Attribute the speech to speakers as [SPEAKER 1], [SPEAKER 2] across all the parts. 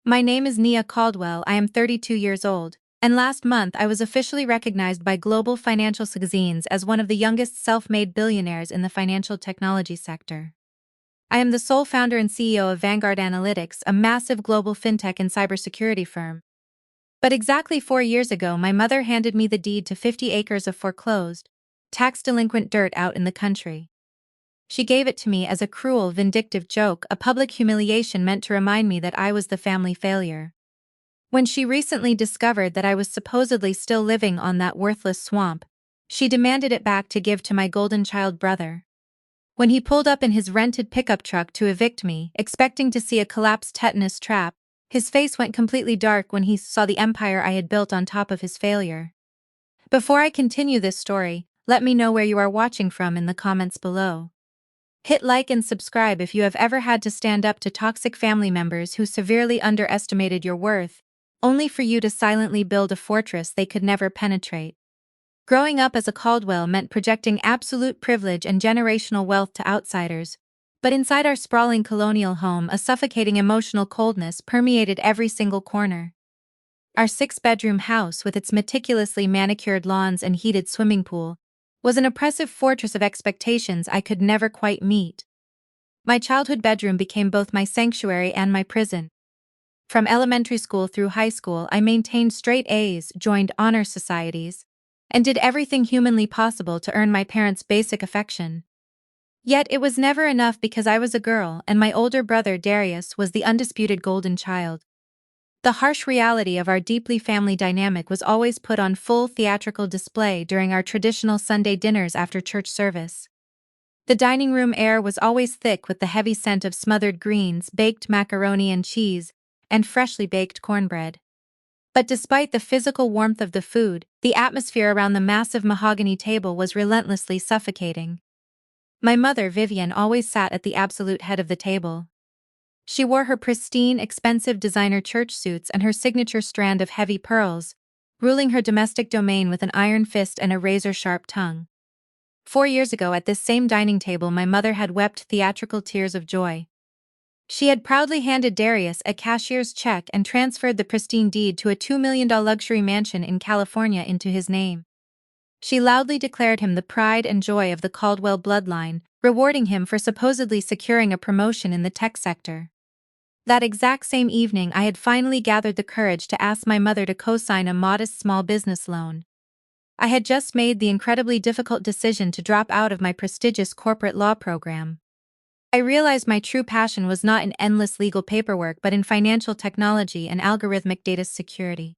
[SPEAKER 1] My name is Nia Caldwell. I am 32 years old, and last month I was officially recognized by global financial magazines as one of the youngest self-made billionaires in the financial technology sector. I am the sole founder and CEO of Vanguard Analytics, a massive global fintech and cybersecurity firm. But exactly 4 years ago, my mother handed me the deed to 50 acres of foreclosed, tax-delinquent dirt out in the country. She gave it to me as a cruel, vindictive joke, a public humiliation meant to remind me that I was the family failure. When she recently discovered that I was supposedly still living on that worthless swamp, she demanded it back to give to my golden child brother. When he pulled up in his rented pickup truck to evict me, expecting to see a collapsed tetanus trap, his face went completely dark when he saw the empire I had built on top of his failure. Before I continue this story, let me know where you are watching from in the comments below. Hit like and subscribe if you have ever had to stand up to toxic family members who severely underestimated your worth, only for you to silently build a fortress they could never penetrate. Growing up as a Caldwell meant projecting absolute privilege and generational wealth to outsiders, but inside our sprawling colonial home, a suffocating emotional coldness permeated every single corner. Our 6-bedroom house, with its meticulously manicured lawns and heated swimming pool, was an oppressive fortress of expectations I could never quite meet. My childhood bedroom became both my sanctuary and my prison. From elementary school through high school, I maintained straight A's, joined honor societies, and did everything humanly possible to earn my parents' basic affection. Yet it was never enough because I was a girl and my older brother Darius was the undisputed golden child. The harsh reality of our deeply family dynamic was always put on full theatrical display during our traditional Sunday dinners after church service. The dining room air was always thick with the heavy scent of smothered greens, baked macaroni and cheese, and freshly baked cornbread. But despite the physical warmth of the food, the atmosphere around the massive mahogany table was relentlessly suffocating. My mother, Vivian, always sat at the absolute head of the table. She wore her pristine, expensive designer church suits and her signature strand of heavy pearls, ruling her domestic domain with an iron fist and a razor-sharp tongue. 4 years ago at this same dining table, my mother had wept theatrical tears of joy. She had proudly handed Darius a cashier's check and transferred the pristine deed to a $2 million luxury mansion in California into his name. She loudly declared him the pride and joy of the Caldwell bloodline, rewarding him for supposedly securing a promotion in the tech sector. That exact same evening, I had finally gathered the courage to ask my mother to co-sign a modest small business loan. I had just made the incredibly difficult decision to drop out of my prestigious corporate law program. I realized my true passion was not in endless legal paperwork but in financial technology and algorithmic data security.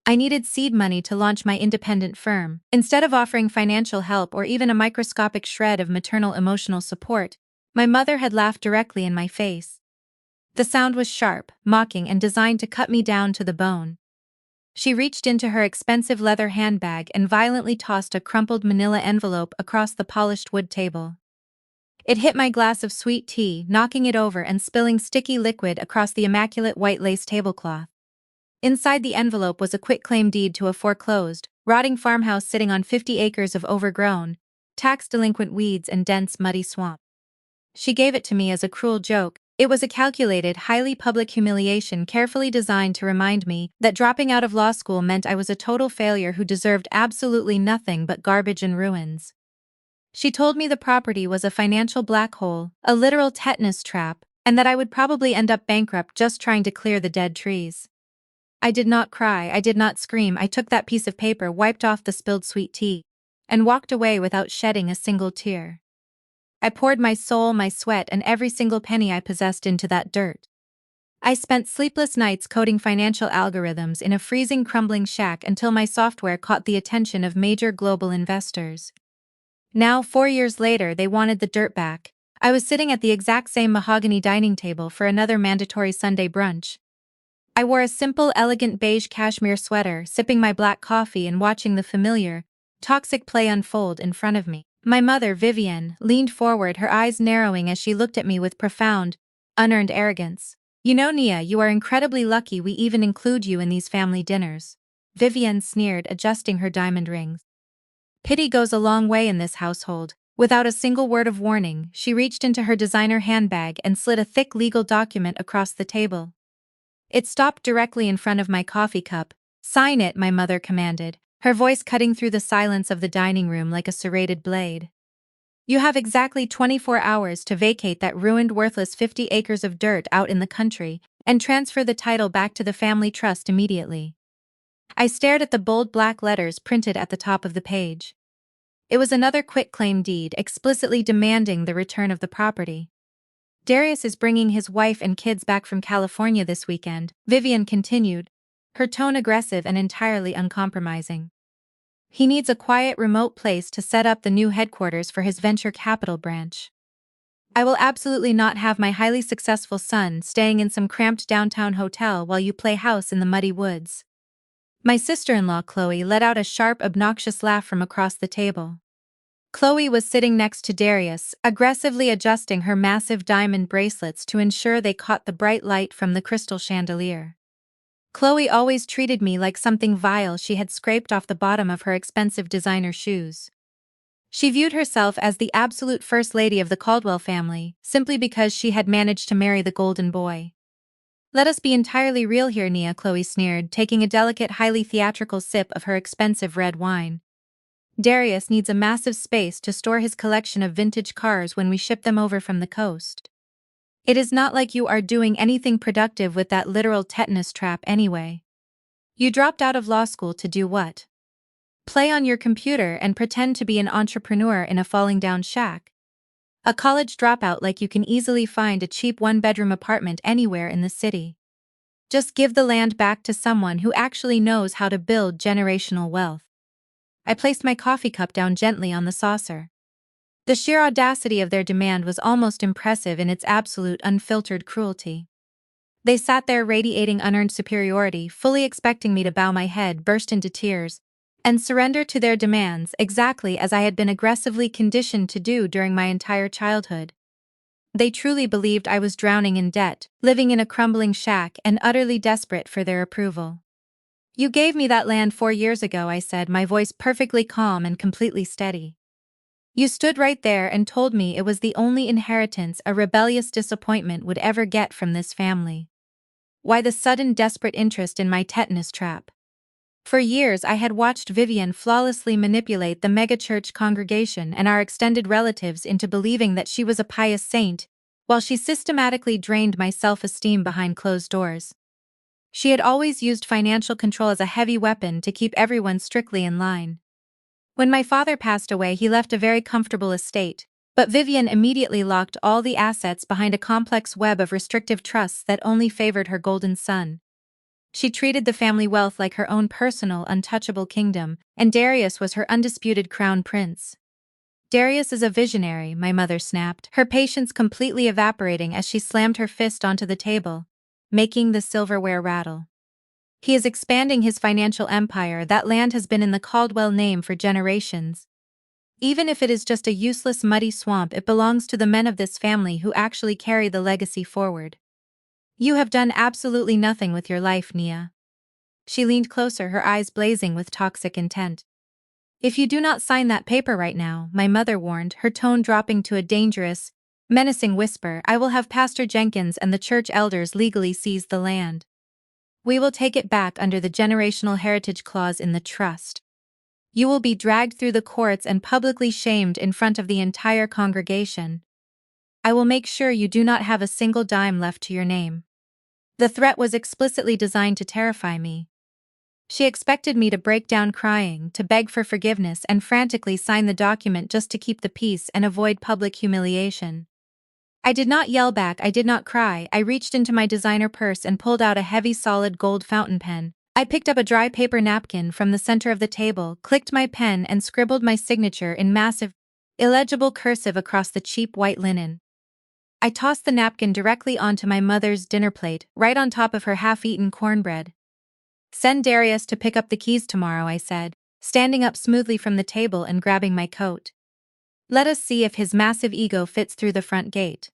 [SPEAKER 1] I needed seed money to launch my independent firm. Instead of offering financial help or even a microscopic shred of maternal emotional support, my mother had laughed directly in my face. The sound was sharp, mocking, and designed to cut me down to the bone. She reached into her expensive leather handbag and violently tossed a crumpled manila envelope across the polished wood table. It hit my glass of sweet tea, knocking it over and spilling sticky liquid across the immaculate white lace tablecloth. Inside the envelope was a quitclaim deed to a foreclosed, rotting farmhouse sitting on 50 acres of overgrown, tax-delinquent weeds and dense, muddy swamp. She gave it to me as a cruel joke. It was a calculated, highly public humiliation carefully designed to remind me that dropping out of law school meant I was a total failure who deserved absolutely nothing but garbage and ruins. She told me the property was a financial black hole, a literal tetanus trap, and that I would probably end up bankrupt just trying to clear the dead trees. I did not cry, I did not scream. I took that piece of paper, wiped off the spilled sweet tea, and walked away without shedding a single tear. I poured my soul, my sweat, and every single penny I possessed into that dirt. I spent sleepless nights coding financial algorithms in a freezing, crumbling shack until my software caught the attention of major global investors. Now, 4 years later, they wanted the dirt back. I was sitting at the exact same mahogany dining table for another mandatory Sunday brunch. I wore a simple, elegant beige cashmere sweater, sipping my black coffee and watching the familiar, toxic play unfold in front of me. My mother, Vivian, leaned forward, her eyes narrowing as she looked at me with profound, unearned arrogance. "You know, Nia, you are incredibly lucky we even include you in these family dinners," Vivian sneered, adjusting her diamond rings. Pity goes a long way in this household. Without a single word of warning, she reached into her designer handbag and slid a thick legal document across the table. It stopped directly in front of my coffee cup. "Sign it," my mother commanded, her voice cutting through the silence of the dining room like a serrated blade. "You have exactly 24 hours to vacate that ruined, worthless 50 acres of dirt out in the country and transfer the title back to the family trust immediately." I stared at the bold black letters printed at the top of the page. It was another quitclaim deed explicitly demanding the return of the property. "Darius is bringing his wife and kids back from California this weekend," Vivian continued, her tone aggressive and entirely uncompromising. "He needs a quiet, remote place to set up the new headquarters for his venture capital branch. I will absolutely not have my highly successful son staying in some cramped downtown hotel while you play house in the muddy woods." My sister-in-law Chloe let out a sharp, obnoxious laugh from across the table. Chloe was sitting next to Darius, aggressively adjusting her massive diamond bracelets to ensure they caught the bright light from the crystal chandelier. Chloe always treated me like something vile she had scraped off the bottom of her expensive designer shoes. She viewed herself as the absolute first lady of the Caldwell family, simply because she had managed to marry the golden boy. "Let us be entirely real here, Nia," Chloe sneered, taking a delicate, highly theatrical sip of her expensive red wine. "Darius needs a massive space to store his collection of vintage cars when we ship them over from the coast. It is not like you are doing anything productive with that literal tetanus trap anyway. You dropped out of law school to do what? Play on your computer and pretend to be an entrepreneur in a falling-down shack? A college dropout like you can easily find a cheap one-bedroom apartment anywhere in the city. Just give the land back to someone who actually knows how to build generational wealth." I placed my coffee cup down gently on the saucer. The sheer audacity of their demand was almost impressive in its absolute, unfiltered cruelty. They sat there radiating unearned superiority, fully expecting me to bow my head, burst into tears, and surrender to their demands exactly as I had been aggressively conditioned to do during my entire childhood. They truly believed I was drowning in debt, living in a crumbling shack, and utterly desperate for their approval. "You gave me that land 4 years ago," I said, my voice perfectly calm and completely steady. "You stood right there and told me it was the only inheritance a rebellious disappointment would ever get from this family. Why the sudden desperate interest in my tetanus trap?" For years I had watched Vivian flawlessly manipulate the megachurch congregation and our extended relatives into believing that she was a pious saint, while she systematically drained my self-esteem behind closed doors. She had always used financial control as a heavy weapon to keep everyone strictly in line. When my father passed away, he left a very comfortable estate, but Vivian immediately locked all the assets behind a complex web of restrictive trusts that only favored her golden son. She treated the family wealth like her own personal, untouchable kingdom, and Darius was her undisputed crown prince. "Darius is a visionary," my mother snapped, her patience completely evaporating as she slammed her fist onto the table, making the silverware rattle. "He is expanding his financial empire. That land has been in the Caldwell name for generations. Even if it is just a useless, muddy swamp, it belongs to the men of this family who actually carry the legacy forward. You have done absolutely nothing with your life, Nia." She leaned closer, her eyes blazing with toxic intent. "If you do not sign that paper right now," my mother warned, her tone dropping to a dangerous, menacing whisper, "I will have Pastor Jenkins and the church elders legally seize the land. We will take it back under the generational heritage clause in the trust. You will be dragged through the courts and publicly shamed in front of the entire congregation. I will make sure you do not have a single dime left to your name." The threat was explicitly designed to terrify me. She expected me to break down crying, to beg for forgiveness, and frantically sign the document just to keep the peace and avoid public humiliation. I did not yell back, I did not cry. I reached into my designer purse and pulled out a heavy solid gold fountain pen. I picked up a dry paper napkin from the center of the table, clicked my pen, and scribbled my signature in massive, illegible cursive across the cheap white linen. I tossed the napkin directly onto my mother's dinner plate, right on top of her half-eaten cornbread. "Send Darius to pick up the keys tomorrow," I said, standing up smoothly from the table and grabbing my coat. "Let us see if his massive ego fits through the front gate."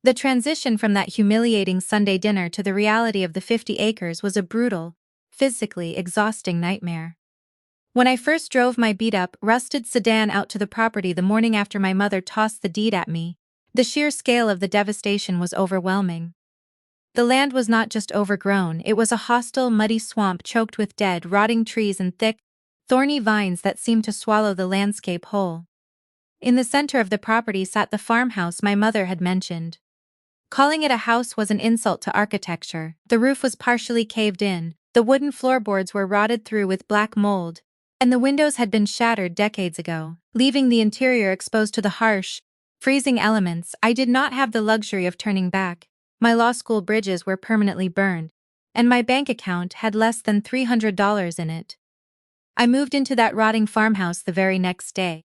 [SPEAKER 1] The transition from that humiliating Sunday dinner to the reality of the 50 acres was a brutal, physically exhausting nightmare. When I first drove my beat-up, rusted sedan out to the property the morning after my mother tossed the deed at me, the sheer scale of the devastation was overwhelming. The land was not just overgrown, it was a hostile, muddy swamp choked with dead, rotting trees and thick, thorny vines that seemed to swallow the landscape whole. In the center of the property sat the farmhouse my mother had mentioned. Calling it a house was an insult to architecture. The roof was partially caved in, the wooden floorboards were rotted through with black mold, and the windows had been shattered decades ago, leaving the interior exposed to the harsh, freezing elements. I did not have the luxury of turning back. My law school bridges were permanently burned, and my bank account had less than $300 in it. I moved into that rotting farmhouse the very next day.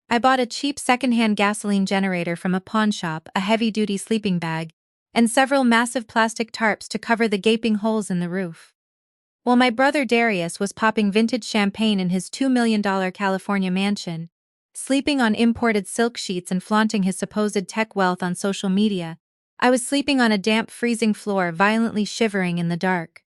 [SPEAKER 1] I bought a cheap secondhand gasoline generator from a pawn shop, a heavy-duty sleeping bag, and several massive plastic tarps to cover the gaping holes in the roof. While my brother Darius was popping vintage champagne in his $2 million California mansion, sleeping on imported silk sheets and flaunting his supposed tech wealth on social media, I was sleeping on a damp, freezing floor, violently shivering in the dark.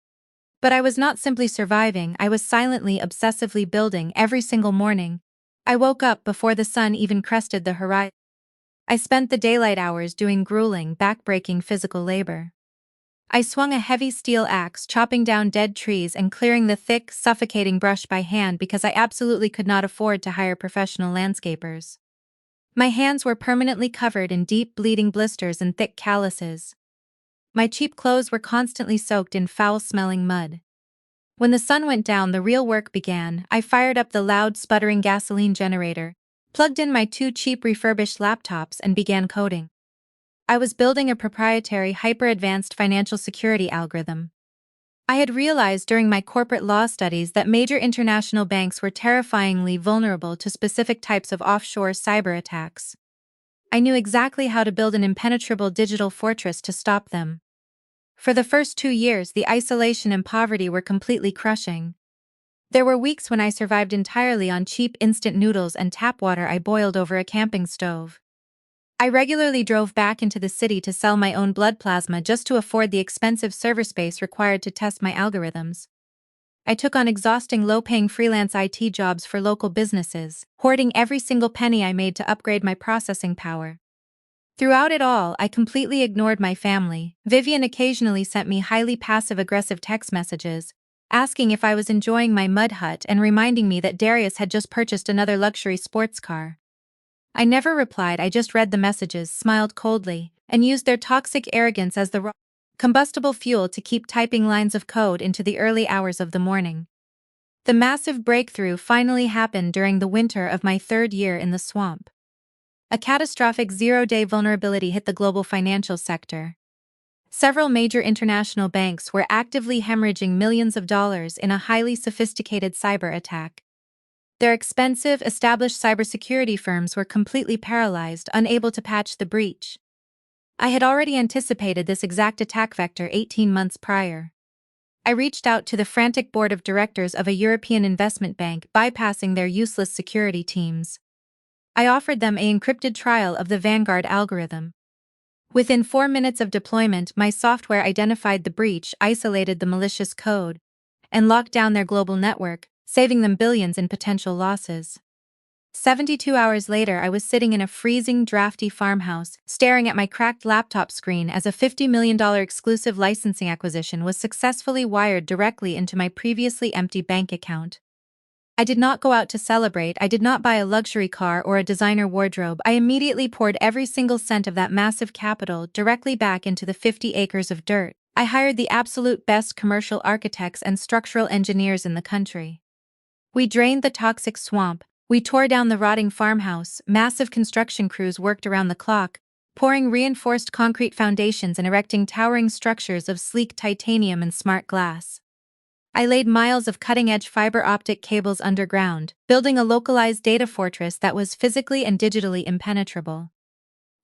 [SPEAKER 1] But I was not simply surviving, I was silently, obsessively building every single morning. I woke up before the sun even crested the horizon. I spent the daylight hours doing grueling, back-breaking physical labor. I swung a heavy steel axe, chopping down dead trees and clearing the thick, suffocating brush by hand because I absolutely could not afford to hire professional landscapers. My hands were permanently covered in deep, bleeding blisters and thick calluses. My cheap clothes were constantly soaked in foul-smelling mud. When the sun went down, the real work began. I fired up the loud, sputtering gasoline generator, plugged in my 2 cheap refurbished laptops and began coding. I was building a proprietary, hyper-advanced financial security algorithm. I had realized during my corporate law studies that major international banks were terrifyingly vulnerable to specific types of offshore cyber attacks. I knew exactly how to build an impenetrable digital fortress to stop them. For the first 2 years, the isolation and poverty were completely crushing. There were weeks when I survived entirely on cheap instant noodles and tap water I boiled over a camping stove. I regularly drove back into the city to sell my own blood plasma just to afford the expensive server space required to test my algorithms. I took on exhausting low-paying freelance IT jobs for local businesses, hoarding every single penny I made to upgrade my processing power. Throughout it all, I completely ignored my family. Vivian occasionally sent me highly passive-aggressive text messages, asking if I was enjoying my mud hut and reminding me that Darius had just purchased another luxury sports car. I never replied, I just read the messages, smiled coldly, and used their toxic arrogance as the raw, combustible fuel to keep typing lines of code into the early hours of the morning. The massive breakthrough finally happened during the winter of my 3rd year in the swamp. A catastrophic zero-day vulnerability hit the global financial sector. Several major international banks were actively hemorrhaging millions of dollars in a highly sophisticated cyber attack. Their expensive, established cybersecurity firms were completely paralyzed, unable to patch the breach. I had already anticipated this exact attack vector 18 months prior. I reached out to the frantic board of directors of a European investment bank, bypassing their useless security teams. I offered them an encrypted trial of the Vanguard algorithm. Within 4 minutes of deployment, my software identified the breach, isolated the malicious code, and locked down their global network, saving them billions in potential losses. 72 hours later, I was sitting in a freezing, drafty farmhouse, staring at my cracked laptop screen as a $50 million exclusive licensing acquisition was successfully wired directly into my previously empty bank account. I did not go out to celebrate, I did not buy a luxury car or a designer wardrobe. I immediately poured every single cent of that massive capital directly back into the 50 acres of dirt. I hired the absolute best commercial architects and structural engineers in the country. We drained the toxic swamp, we tore down the rotting farmhouse, massive construction crews worked around the clock, pouring reinforced concrete foundations and erecting towering structures of sleek titanium and smart glass. I laid miles of cutting-edge fiber optic cables underground, building a localized data fortress that was physically and digitally impenetrable.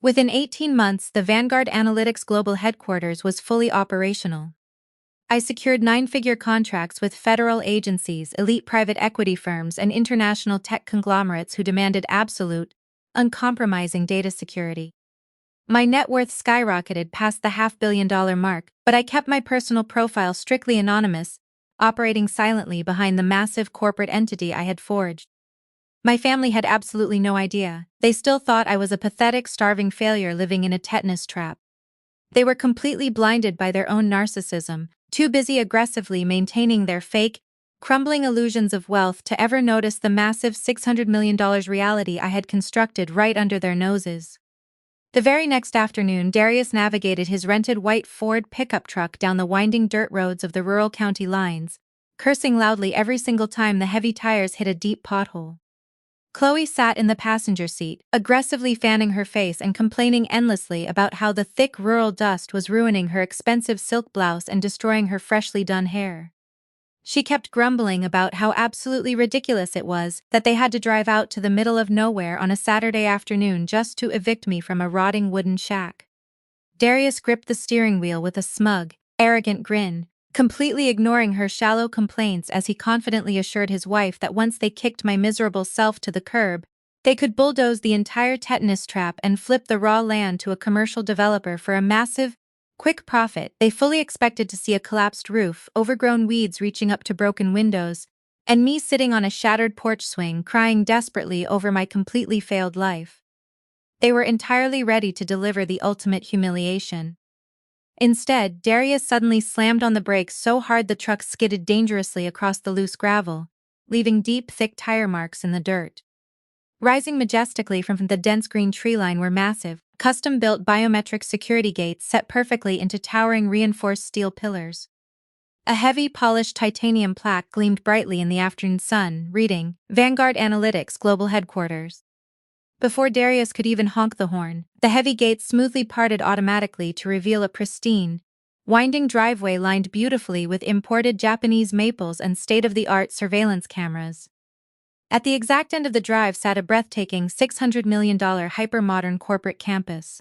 [SPEAKER 1] Within 18 months, the Vanguard Analytics Global Headquarters was fully operational. I secured 9-figure contracts with federal agencies, elite private equity firms, and international tech conglomerates who demanded absolute, uncompromising data security. My net worth skyrocketed past the $500 million mark, but I kept my personal profile strictly anonymous, operating silently behind the massive corporate entity I had forged. My family had absolutely no idea. They still thought I was a pathetic, starving failure living in a tetanus trap. They were completely blinded by their own narcissism, too busy aggressively maintaining their fake, crumbling illusions of wealth to ever notice the massive $600 million reality I had constructed right under their noses. The very next afternoon, Darius navigated his rented white Ford pickup truck down the winding dirt roads of the rural county lines, cursing loudly every single time the heavy tires hit a deep pothole. Chloe sat in the passenger seat, aggressively fanning her face and complaining endlessly about how the thick rural dust was ruining her expensive silk blouse and destroying her freshly done hair. She kept grumbling about how absolutely ridiculous it was that they had to drive out to the middle of nowhere on a Saturday afternoon just to evict me from a rotting wooden shack. Darius gripped the steering wheel with a smug, arrogant grin, completely ignoring her shallow complaints as he confidently assured his wife that once they kicked my miserable self to the curb, they could bulldoze the entire tetanus trap and flip the raw land to a commercial developer for a massive, quick profit. They fully expected to see a collapsed roof, overgrown weeds reaching up to broken windows, and me sitting on a shattered porch swing crying desperately over my completely failed life. They were entirely ready to deliver the ultimate humiliation. Instead, Darius suddenly slammed on the brakes so hard the truck skidded dangerously across the loose gravel, leaving deep, thick tire marks in the dirt. Rising majestically from the dense green tree line were massive, custom-built biometric security gates set perfectly into towering reinforced steel pillars. A heavy, polished titanium plaque gleamed brightly in the afternoon sun, reading, "Vanguard Analytics Global Headquarters." Before Darius could even honk the horn, the heavy gates smoothly parted automatically to reveal a pristine, winding driveway lined beautifully with imported Japanese maples and state-of-the-art surveillance cameras. At the exact end of the drive sat a breathtaking $600 million hyper-modern corporate campus.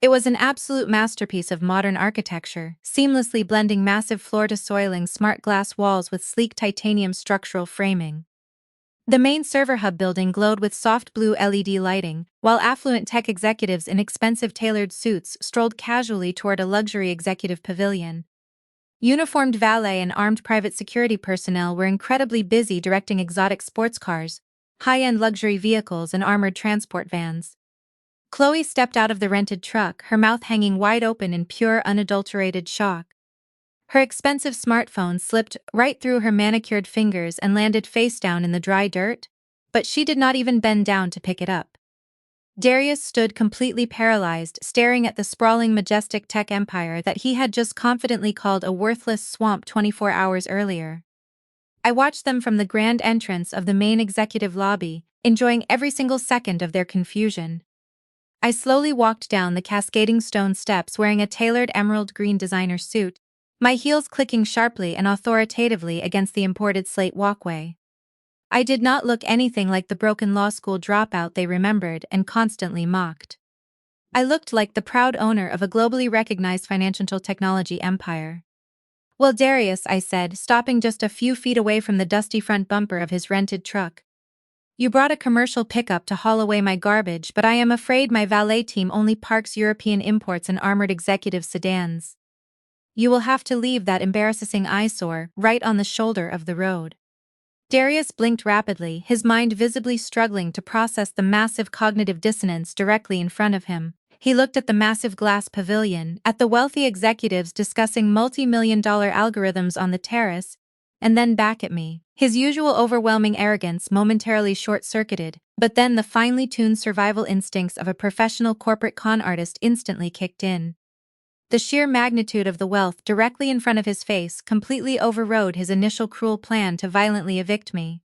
[SPEAKER 1] It was an absolute masterpiece of modern architecture, seamlessly blending massive floor-to-ceiling smart glass walls with sleek titanium structural framing. The main server hub building glowed with soft blue LED lighting, while affluent tech executives in expensive tailored suits strolled casually toward a luxury executive pavilion. Uniformed valet and armed private security personnel were incredibly busy directing exotic sports cars, high-end luxury vehicles and armored transport vans. Chloe stepped out of the rented truck, her mouth hanging wide open in pure, unadulterated shock. Her expensive smartphone slipped right through her manicured fingers and landed face down in the dry dirt, but she did not even bend down to pick it up. Darius stood completely paralyzed, staring at the sprawling, majestic tech empire that he had just confidently called a worthless swamp 24 hours earlier. I watched them from the grand entrance of the main executive lobby, enjoying every single second of their confusion. I slowly walked down the cascading stone steps wearing a tailored emerald green designer suit, my heels clicking sharply and authoritatively against the imported slate walkway. I did not look anything like the broken law school dropout they remembered and constantly mocked. I looked like the proud owner of a globally recognized financial technology empire. "Well, Darius," I said, stopping just a few feet away from the dusty front bumper of his rented truck. "You brought a commercial pickup to haul away my garbage, but I am afraid my valet team only parks European imports and armored executive sedans. You will have to leave that embarrassing eyesore right on the shoulder of the road." Darius blinked rapidly, his mind visibly struggling to process the massive cognitive dissonance directly in front of him. He looked at the massive glass pavilion, at the wealthy executives discussing multi-million-dollar algorithms on the terrace, and then back at me. His usual overwhelming arrogance momentarily short-circuited, but then the finely tuned survival instincts of a professional corporate con artist instantly kicked in. The sheer magnitude of the wealth directly in front of his face completely overrode his initial cruel plan to violently evict me.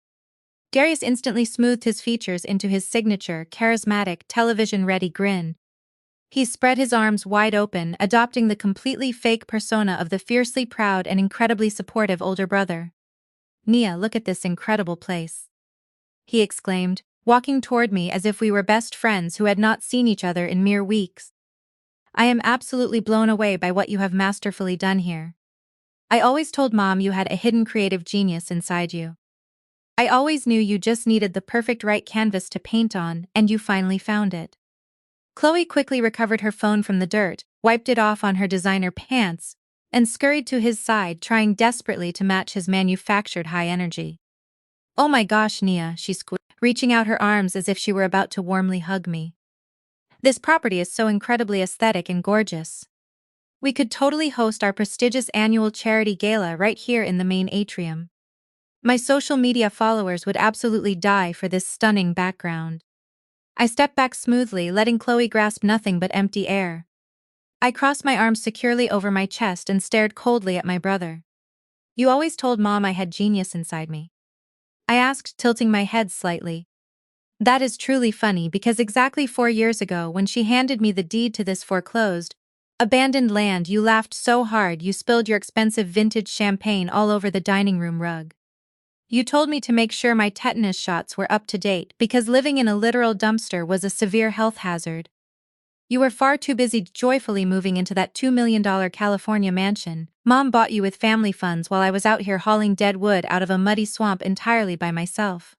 [SPEAKER 1] Darius instantly smoothed his features into his signature, charismatic, television-ready grin. He spread his arms wide open, adopting the completely fake persona of the fiercely proud and incredibly supportive older brother. "Nia, look at this incredible place," he exclaimed, walking toward me as if we were best friends who had not seen each other in mere weeks. "I am absolutely blown away by what you have masterfully done here. I always told Mom you had a hidden creative genius inside you. I always knew you just needed the perfect right canvas to paint on, and you finally found it." Chloe quickly recovered her phone from the dirt, wiped it off on her designer pants, and scurried to his side, trying desperately to match his manufactured high energy. "Oh my gosh, Nia," she squeaked, reaching out her arms as if she were about to warmly hug me. "This property is so incredibly aesthetic and gorgeous. We could totally host our prestigious annual charity gala right here in the main atrium. My social media followers would absolutely die for this stunning background. I stepped back smoothly, letting Chloe grasp nothing but empty air. I crossed my arms securely over my chest and stared coldly at my brother. You always told Mom I had genius inside me. I asked, tilting my head slightly. That is truly funny because exactly 4 years ago, when she handed me the deed to this foreclosed, abandoned land, you laughed so hard you spilled your expensive vintage champagne all over the dining room rug. You told me to make sure my tetanus shots were up to date because living in a literal dumpster was a severe health hazard. You were far too busy joyfully moving into that $2 million California mansion Mom bought you with family funds while I was out here hauling dead wood out of a muddy swamp entirely by myself.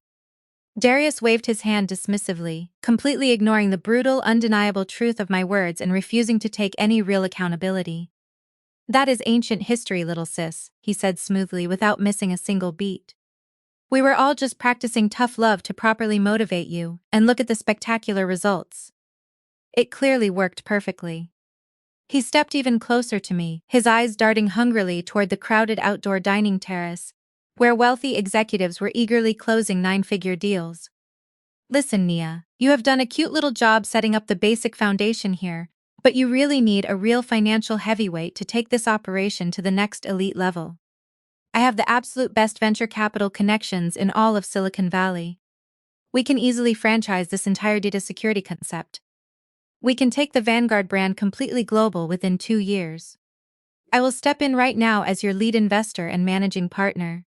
[SPEAKER 1] Darius waved his hand dismissively, completely ignoring the brutal, undeniable truth of my words and refusing to take any real accountability. That is ancient history, little sis, he said smoothly without missing a single beat. We were all just practicing tough love to properly motivate you, and look at the spectacular results. It clearly worked perfectly. He stepped even closer to me, his eyes darting hungrily toward the crowded outdoor dining terrace, where wealthy executives were eagerly closing nine-figure deals. Listen, Nia, you have done a cute little job setting up the basic foundation here, but you really need a real financial heavyweight to take this operation to the next elite level. I have the absolute best venture capital connections in all of Silicon Valley. We can easily franchise this entire data security concept. We can take the Vanguard brand completely global within 2 years. I will step in right now as your lead investor and managing partner.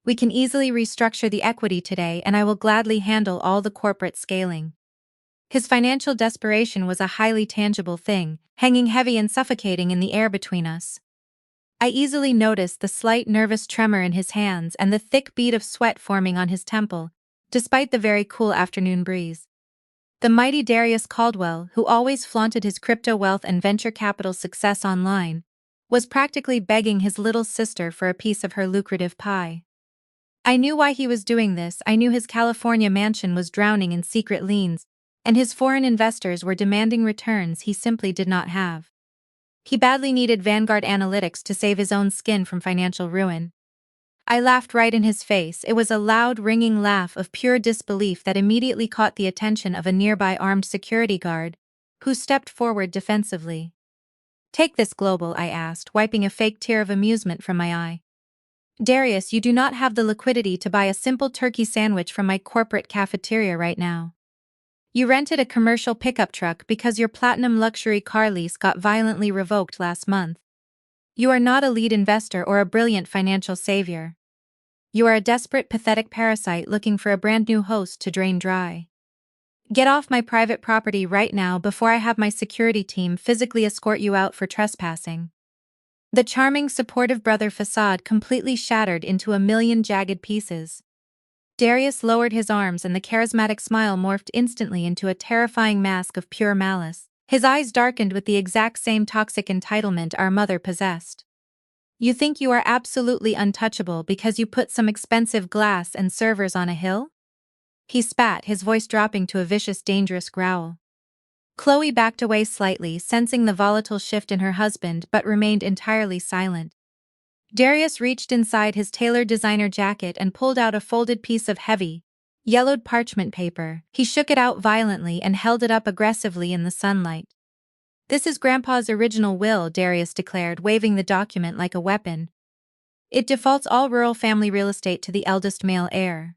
[SPEAKER 1] We can easily restructure the equity today, and I will gladly handle all the corporate scaling. His financial desperation was a highly tangible thing, hanging heavy and suffocating in the air between us. I easily noticed the slight nervous tremor in his hands and the thick bead of sweat forming on his temple, despite the very cool afternoon breeze. The mighty Darius Caldwell, who always flaunted his crypto wealth and venture capital success online, was practically begging his little sister for a piece of her lucrative pie. I knew why he was doing this. I knew his California mansion was drowning in secret liens, and his foreign investors were demanding returns he simply did not have. He badly needed Vanguard Analytics to save his own skin from financial ruin. I laughed right in his face. It was a loud, ringing laugh of pure disbelief that immediately caught the attention of a nearby armed security guard, who stepped forward defensively. Take this, Global, I asked, wiping a fake tear of amusement from my eye. Darius, you do not have the liquidity to buy a simple turkey sandwich from my corporate cafeteria right now. You rented a commercial pickup truck because your platinum luxury car lease got violently revoked last month. You are not a lead investor or a brilliant financial savior. You are a desperate, pathetic parasite looking for a brand new host to drain dry. Get off my private property right now before I have my security team physically escort you out for trespassing. The charming, supportive brother facade completely shattered into a million jagged pieces. Darius lowered his arms and the charismatic smile morphed instantly into a terrifying mask of pure malice. His eyes darkened with the exact same toxic entitlement our mother possessed. You think you are absolutely untouchable because you put some expensive glass and servers on a hill? He spat, his voice dropping to a vicious, dangerous growl. Chloe backed away slightly, sensing the volatile shift in her husband, but remained entirely silent. Darius reached inside his tailored designer jacket and pulled out a folded piece of heavy, yellowed parchment paper. He shook it out violently and held it up aggressively in the sunlight. This is Grandpa's original will, Darius declared, waving the document like a weapon. It defaults all rural family real estate to the eldest male heir.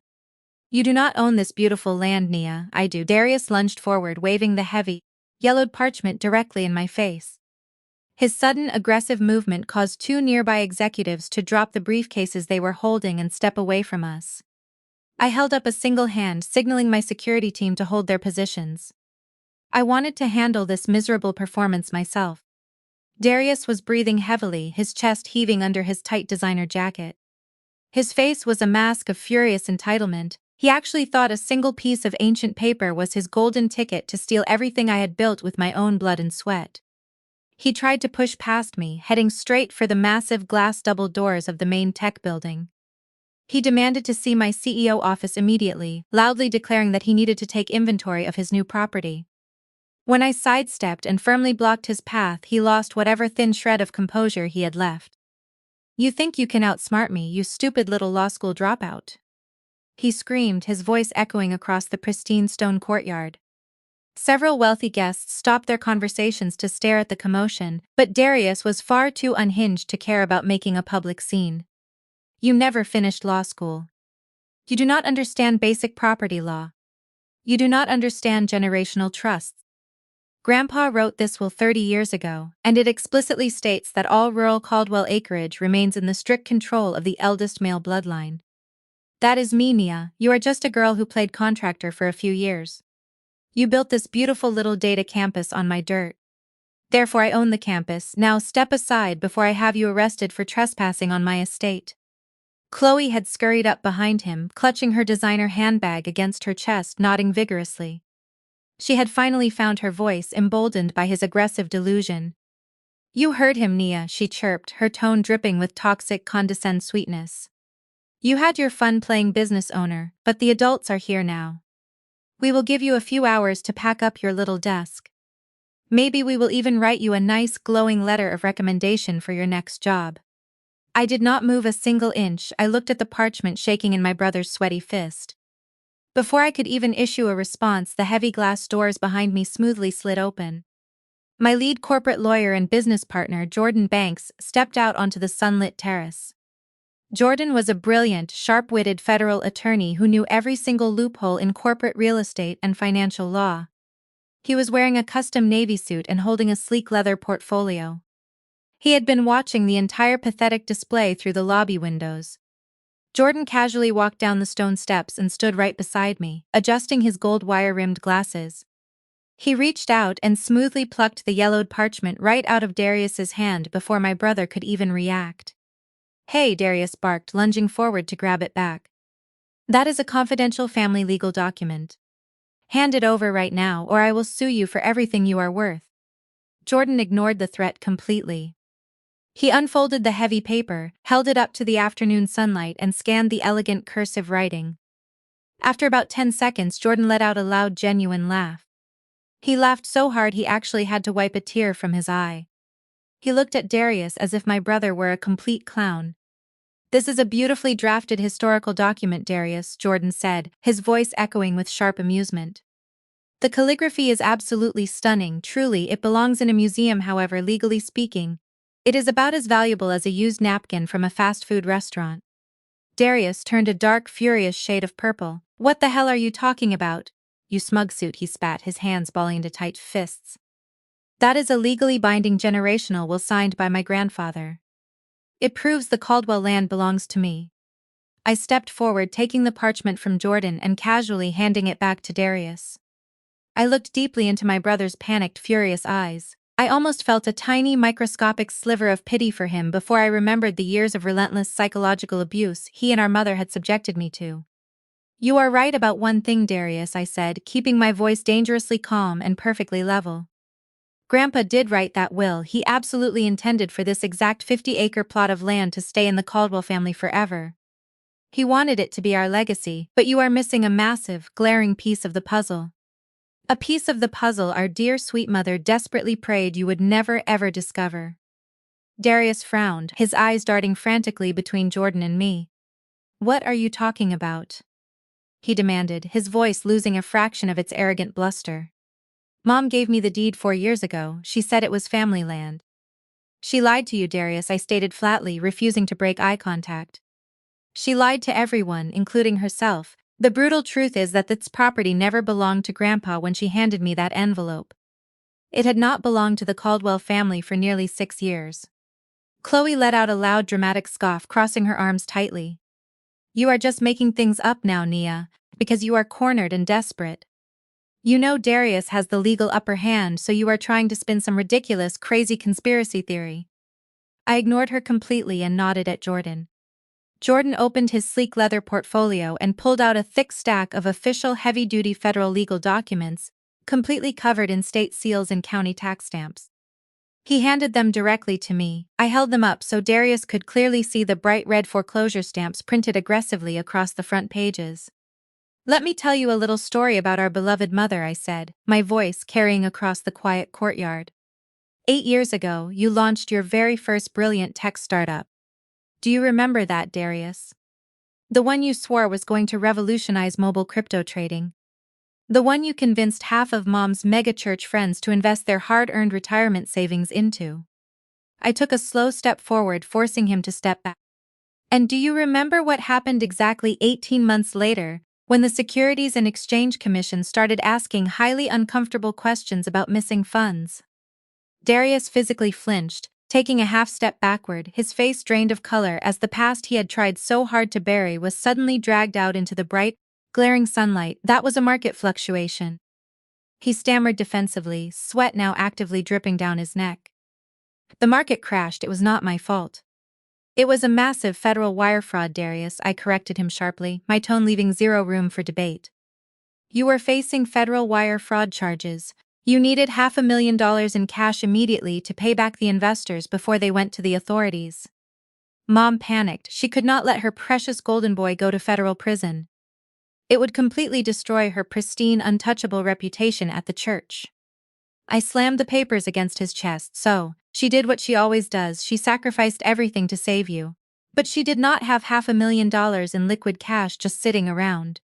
[SPEAKER 1] You do not own this beautiful land, Nia. I do. Darius lunged forward, waving the heavy, yellowed parchment directly in my face. His sudden, aggressive movement caused two nearby executives to drop the briefcases they were holding and step away from us. I held up a single hand, signaling my security team to hold their positions. I wanted to handle this miserable performance myself. Darius was breathing heavily, his chest heaving under his tight designer jacket. His face was a mask of furious entitlement. He actually thought a single piece of ancient paper was his golden ticket to steal everything I had built with my own blood and sweat. He tried to push past me, heading straight for the massive glass double doors of the main tech building. He demanded to see my CEO office immediately, loudly declaring that he needed to take inventory of his new property. When I sidestepped and firmly blocked his path, he lost whatever thin shred of composure he had left. "You think you can outsmart me, you stupid little law school dropout?" he screamed, his voice echoing across the pristine stone courtyard. Several wealthy guests stopped their conversations to stare at the commotion, but Darius was far too unhinged to care about making a public scene. "You never finished law school. You do not understand basic property law. You do not understand generational trusts. Grandpa wrote this will 30 years ago, and it explicitly states that all rural Caldwell acreage remains in the strict control of the eldest male bloodline. That is me, Nia. You are just a girl who played contractor for a few years. You built this beautiful little data campus on my dirt. Therefore I own the campus. Now step aside before I have you arrested for trespassing on my estate." Chloe had scurried up behind him, clutching her designer handbag against her chest, nodding vigorously. She had finally found her voice, emboldened by his aggressive delusion. "You heard him, Nia," she chirped, her tone dripping with toxic condescend sweetness. "You had your fun playing business owner, but the adults are here now. We will give you a few hours to pack up your little desk. Maybe we will even write you a nice glowing letter of recommendation for your next job." I did not move a single inch. I looked at the parchment shaking in my brother's sweaty fist. Before I could even issue a response, the heavy glass doors behind me smoothly slid open. My lead corporate lawyer and business partner, Jordan Banks, stepped out onto the sunlit terrace. Jordan was a brilliant, sharp-witted federal attorney who knew every single loophole in corporate real estate and financial law. He was wearing a custom navy suit and holding a sleek leather portfolio. He had been watching the entire pathetic display through the lobby windows. Jordan casually walked down the stone steps and stood right beside me, adjusting his gold wire-rimmed glasses. He reached out and smoothly plucked the yellowed parchment right out of Darius's hand before my brother could even react. "Hey," Darius barked, lunging forward to grab it back. "That is a confidential family legal document. Hand it over right now or I will sue you for everything you are worth." Jordan ignored the threat completely. He unfolded the heavy paper, held it up to the afternoon sunlight and scanned the elegant cursive writing. After about 10 seconds, Jordan let out a loud, genuine laugh. He laughed so hard he actually had to wipe a tear from his eye. He looked at Darius as if my brother were a complete clown. "This is a beautifully drafted historical document, Darius," Jordan said, his voice echoing with sharp amusement. "The calligraphy is absolutely stunning. Truly, it belongs in a museum. However, legally speaking, it is about as valuable as a used napkin from a fast food restaurant." Darius turned a dark, furious shade of purple. "What the hell are you talking about, you smug suit?" he spat, his hands balling into tight fists. "That is a legally binding generational will signed by my grandfather. It proves the Caldwell land belongs to me." I stepped forward, taking the parchment from Jordan and casually handing it back to Darius. I looked deeply into my brother's panicked, furious eyes. I almost felt a tiny, microscopic sliver of pity for him before I remembered the years of relentless psychological abuse he and our mother had subjected me to. "You are right about one thing, Darius," I said, keeping my voice dangerously calm and perfectly level. "Grandpa did write that will. He absolutely intended for this exact 50-acre plot of land to stay in the Caldwell family forever. He wanted it to be our legacy, but you are missing a massive, glaring piece of the puzzle. A piece of the puzzle our dear sweet mother desperately prayed you would never ever discover." Darius frowned, his eyes darting frantically between Jordan and me. "What are you talking about?" he demanded, his voice losing a fraction of its arrogant bluster. "Mom gave me the deed 4 years ago. She said it was family land." "She lied to you, Darius," I stated flatly, refusing to break eye contact. "She lied to everyone, including herself. The brutal truth is that this property never belonged to Grandpa when she handed me that envelope. It had not belonged to the Caldwell family for nearly 6 years." Chloe let out a loud, dramatic scoff, crossing her arms tightly. "You are just making things up now, Nia, because you are cornered and desperate. You know Darius has the legal upper hand, so you are trying to spin some ridiculous, crazy conspiracy theory." I ignored her completely and nodded at Jordan. Jordan opened his sleek leather portfolio and pulled out a thick stack of official heavy-duty federal legal documents, completely covered in state seals and county tax stamps. He handed them directly to me. I held them up so Darius could clearly see the bright red foreclosure stamps printed aggressively across the front pages. Let me tell you a little story about our beloved mother, I said, my voice carrying across the quiet courtyard. 8 years ago, you launched your very first brilliant tech startup. Do you remember that, Darius? The one you swore was going to revolutionize mobile crypto trading. The one you convinced half of Mom's megachurch friends to invest their hard-earned retirement savings into. I took a slow step forward, forcing him to step back. And do you remember what happened exactly 18 months later, when the Securities and Exchange Commission started asking highly uncomfortable questions about missing funds? Darius physically flinched, taking a half step backward, his face drained of color as the past he had tried so hard to bury was suddenly dragged out into the bright, glaring sunlight. That was a market fluctuation. He stammered defensively, sweat now actively dripping down his neck. The market crashed. It was not my fault. It was a massive federal wire fraud, Darius, I corrected him sharply, my tone leaving zero room for debate. You were facing federal wire fraud charges. You needed $500,000 in cash immediately to pay back the investors before they went to the authorities. Mom panicked. She could not let her precious golden boy go to federal prison. It would completely destroy her pristine, untouchable reputation at the church. I slammed the papers against his chest. So, she did what she always does, she sacrificed everything to save you. But she did not have $500,000 in liquid cash just sitting around.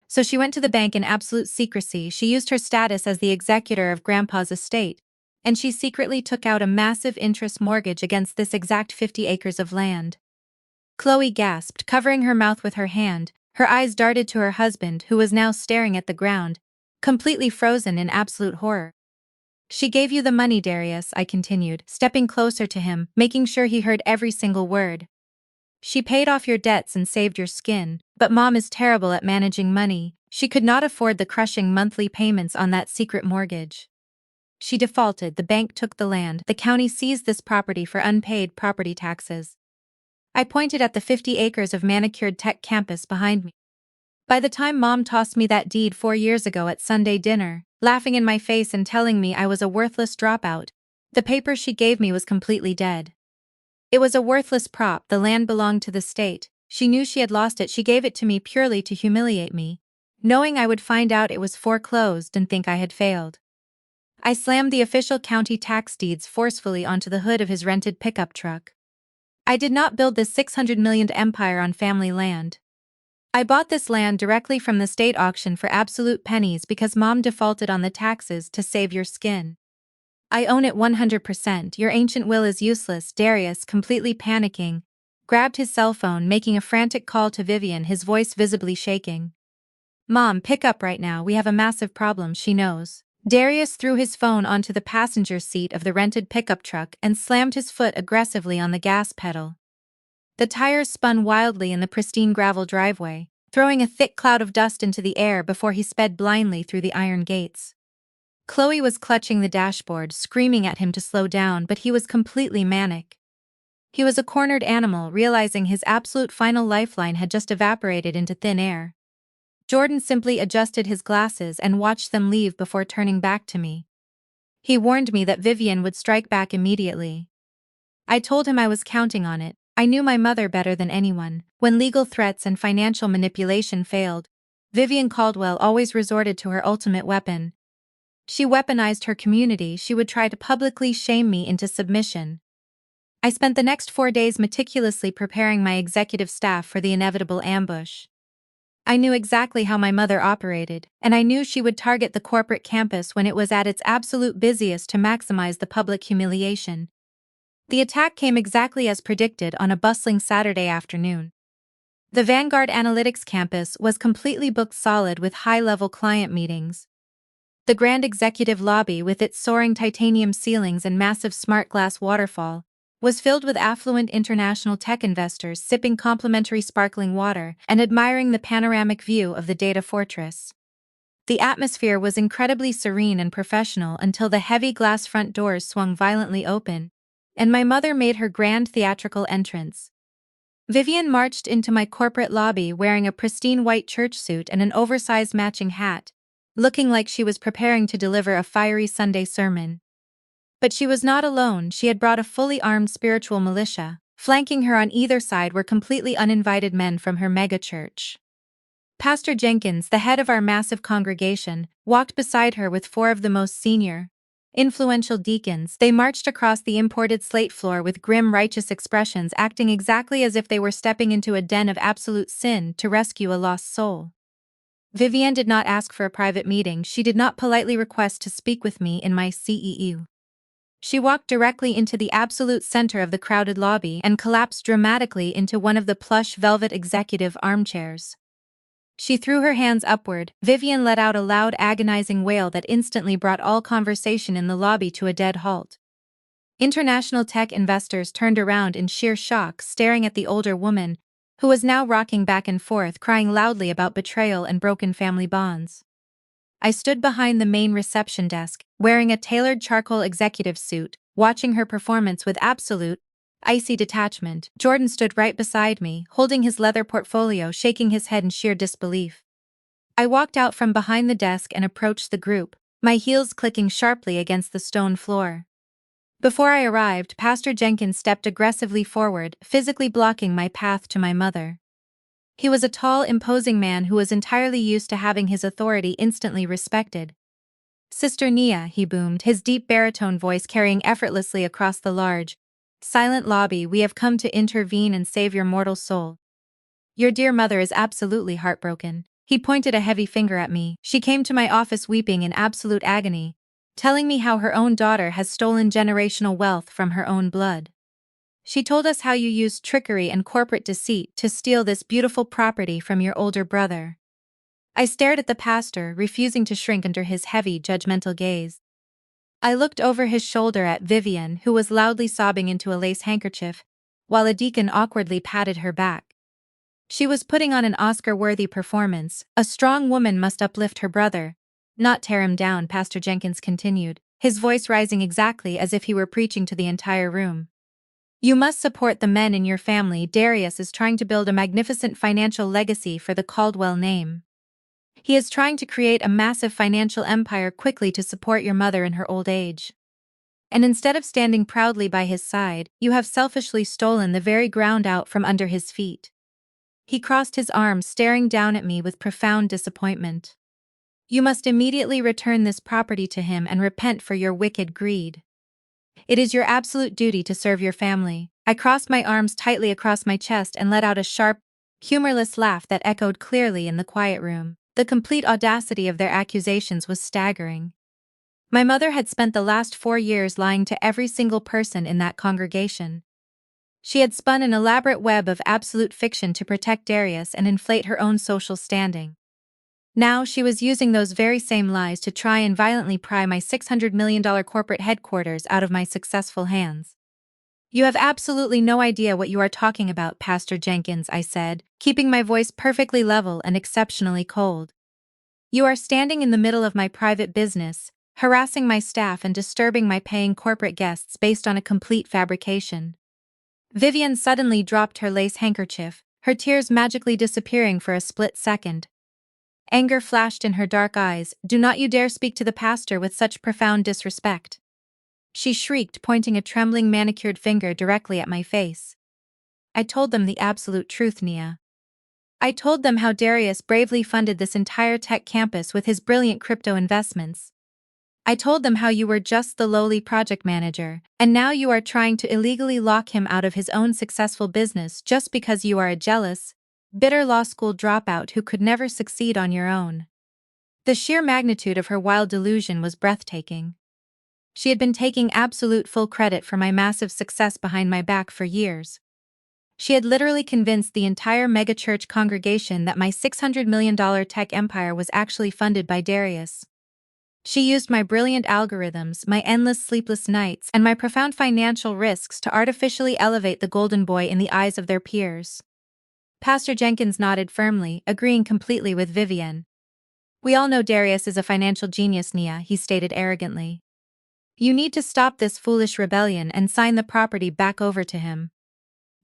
[SPEAKER 1] So she went to the bank in absolute secrecy. She used her status as the executor of Grandpa's estate, and she secretly took out a massive interest mortgage against this exact 50 acres of land. Chloe gasped, covering her mouth with her hand. Her eyes darted to her husband, who was now staring at the ground, completely frozen in absolute horror. She gave you the money, Darius, I continued, stepping closer to him, making sure he heard every single word. She paid off your debts and saved your skin, but Mom is terrible at managing money. She could not afford the crushing monthly payments on that secret mortgage. She defaulted, the bank took the land, the county seized this property for unpaid property taxes. I pointed at the 50 acres of manicured tech campus behind me. By the time Mom tossed me that deed 4 years ago at Sunday dinner, laughing in my face and telling me I was a worthless dropout, the paper she gave me was completely dead. It was a worthless prop. The land belonged to the state. She knew she had lost it. She gave it to me purely to humiliate me, knowing I would find out it was foreclosed and think I had failed. I slammed the official county tax deeds forcefully onto the hood of his rented pickup truck. I did not build this 600 million empire on family land. I bought this land directly from the state auction for absolute pennies because Mom defaulted on the taxes to save your skin. I own it 100%. Your ancient will is useless. Darius, completely panicking, grabbed his cell phone, making a frantic call to Vivian, his voice visibly shaking. Mom, pick up right now. We have a massive problem, she knows. Darius threw his phone onto the passenger seat of the rented pickup truck and slammed his foot aggressively on the gas pedal. The tires spun wildly in the pristine gravel driveway, throwing a thick cloud of dust into the air before he sped blindly through the iron gates. Chloe was clutching the dashboard, screaming at him to slow down, but he was completely manic. He was a cornered animal, realizing his absolute final lifeline had just evaporated into thin air. Jordan simply adjusted his glasses and watched them leave before turning back to me. He warned me that Vivian would strike back immediately. I told him I was counting on it. I knew my mother better than anyone. When legal threats and financial manipulation failed, Vivian Caldwell always resorted to her ultimate weapon. She weaponized her community. She would try to publicly shame me into submission. I spent the next 4 days meticulously preparing my executive staff for the inevitable ambush. I knew exactly how my mother operated, and I knew she would target the corporate campus when it was at its absolute busiest to maximize the public humiliation. The attack came exactly as predicted on a bustling Saturday afternoon. The Vanguard Analytics campus was completely booked solid with high-level client meetings. The grand executive lobby, with its soaring titanium ceilings and massive smart glass waterfall, was filled with affluent international tech investors sipping complimentary sparkling water and admiring the panoramic view of the data fortress. The atmosphere was incredibly serene and professional until the heavy glass front doors swung violently open, and my mother made her grand theatrical entrance. Vivian marched into my corporate lobby wearing a pristine white church suit and an oversized matching hat, looking like she was preparing to deliver a fiery Sunday sermon. But she was not alone. She had brought a fully armed spiritual militia. Flanking her on either side were completely uninvited men from her megachurch. Pastor Jenkins, the head of our massive congregation, walked beside her with four of the most senior, influential deacons. They marched across the imported slate floor with grim, righteous expressions, acting exactly as if they were stepping into a den of absolute sin to rescue a lost soul. Vivienne did not ask for a private meeting. She did not politely request to speak with me in my CEU. She walked directly into the absolute center of the crowded lobby and collapsed dramatically into one of the plush velvet executive armchairs. She threw her hands upward. Vivienne let out a loud, agonizing wail that instantly brought all conversation in the lobby to a dead halt. International tech investors turned around in sheer shock, staring at the older woman, who was now rocking back and forth, crying loudly about betrayal and broken family bonds. I stood behind the main reception desk, wearing a tailored charcoal executive suit, watching her performance with absolute, icy detachment. Jordan stood right beside me, holding his leather portfolio, shaking his head in sheer disbelief. I walked out from behind the desk and approached the group, my heels clicking sharply against the stone floor. Before I arrived, Pastor Jenkins stepped aggressively forward, physically blocking my path to my mother. He was a tall, imposing man who was entirely used to having his authority instantly respected. "Sister Nia," he boomed, his deep baritone voice carrying effortlessly across the large, silent lobby, "we have come to intervene and save your mortal soul. Your dear mother is absolutely heartbroken." He pointed a heavy finger at me. "She came to my office weeping in absolute agony, telling me how her own daughter has stolen generational wealth from her own blood. She told us how you used trickery and corporate deceit to steal this beautiful property from your older brother." I stared at the pastor, refusing to shrink under his heavy, judgmental gaze. I looked over his shoulder at Vivienne, who was loudly sobbing into a lace handkerchief, while a deacon awkwardly patted her back. She was putting on an Oscar-worthy performance. "A strong woman must uplift her brother, not tear him down," Pastor Jenkins continued, his voice rising exactly as if he were preaching to the entire room. "You must support the men in your family. Darius is trying to build a magnificent financial legacy for the Caldwell name. He is trying to create a massive financial empire quickly to support your mother in her old age. And instead of standing proudly by his side, you have selfishly stolen the very ground out from under his feet." He crossed his arms, staring down at me with profound disappointment. "You must immediately return this property to him and repent for your wicked greed. It is your absolute duty to serve your family." I crossed my arms tightly across my chest and let out a sharp, humorless laugh that echoed clearly in the quiet room. The complete audacity of their accusations was staggering. My mother had spent the last 4 years lying to every single person in that congregation. She had spun an elaborate web of absolute fiction to protect Darius and inflate her own social standing. Now she was using those very same lies to try and violently pry my $600 million corporate headquarters out of my successful hands. "You have absolutely no idea what you are talking about, Pastor Jenkins," I said, keeping my voice perfectly level and exceptionally cold. "You are standing in the middle of my private business, harassing my staff and disturbing my paying corporate guests based on a complete fabrication." Vivienne suddenly dropped her lace handkerchief, her tears magically disappearing for a split second. Anger flashed in her dark eyes. "Do not you dare speak to the pastor with such profound disrespect," she shrieked, pointing a trembling manicured finger directly at my face. "I told them the absolute truth, Nia. I told them how Darius bravely funded this entire tech campus with his brilliant crypto investments. I told them how you were just the lowly project manager, and now you are trying to illegally lock him out of his own successful business just because you are a jealous, bitter law school dropout who could never succeed on your own." The sheer magnitude of her wild delusion was breathtaking. She had been taking absolute full credit for my massive success behind my back for years. She had literally convinced the entire megachurch congregation that my $600 million tech empire was actually funded by Darius. She used my brilliant algorithms, my endless sleepless nights, and my profound financial risks to artificially elevate the golden boy in the eyes of their peers. Pastor Jenkins nodded firmly, agreeing completely with Vivienne. "We all know Darius is a financial genius, Nia," he stated arrogantly. "You need to stop this foolish rebellion and sign the property back over to him.